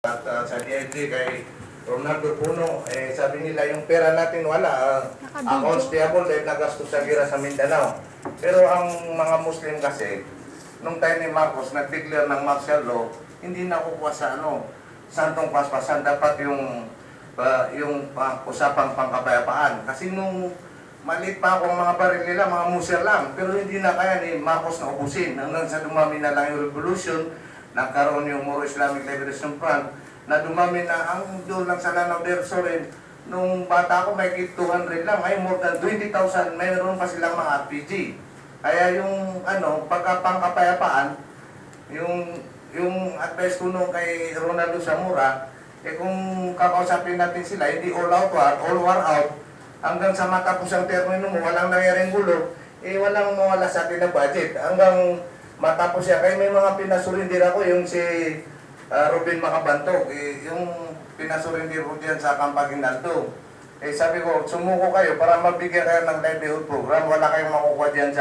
At sa DIG kay Ronaldo Puno, sabi nila yung pera natin wala, accounts payable dahil nagastos sa gira sa Mindanao. Pero ang mga Muslim kasi, nung time ni Marcos, nag-declare ng martial law, hindi nakukuha sa santong paspasan, dapat yung usapang pangkapayapaan. Kasi nung maliit pa akong mga baril nila, mga muser lang, pero hindi na kaya ni Marcos na ubusin. Hanggang sa dumami na lang yung revolution, nagkaroon yung Moro Islamic Liberation Front, na dumami na ang doon lang sa Lanao del Sur. Nung bata ako, may 200 lang, ay more than 20,000, mayroon pa silang mga RPG. Kaya yung pagkapangkapayapaan, yung advice ko nung kay Ronaldo Zamora, kung kakausapin natin sila, hindi all out war, all war out, hanggang sa matapos ang termino mo, walang nangyaring gulo, walang mawala sa atin ng budget. Hanggang matapos siya, kaya may mga pinasurindir ako, yung si Robin Macabantog, yung pinasurindir ko diyan sa Campaginaldo. Sabi ko, sumuko kayo para mabigyan kayo ng livelihood program, wala kayong makukuha diyan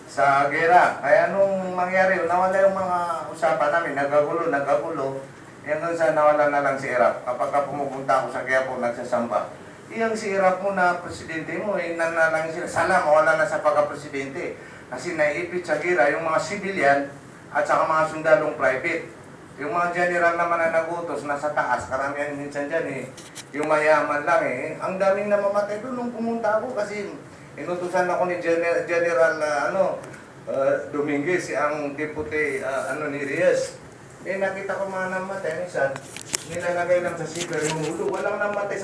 sa gera. Kaya nung mangyari, nawala yung mga usapan namin, nagagulo, hanggang sa nawala na lang si Iraq. Kapag pumupunta ako sa Quiapo, nagsasamba, iyang si Iraq mo na presidente mo, nanalang sila, sana mawala na sa pagka-presidente. Kasi naiipit sa gira yung mga civilian at saka mga sundalong private. Yung mga general naman na nagutos, nasa taas, karamihan minsan dyan yung mayaman lang Ang daming namamatay doon nung pumunta ako kasi inutusan ako ni General Dominguez, ang deputy ni Reyes. Nakita ko mga namatay, minsan nilalagay lang sa silver yung ulo, walang namatay sa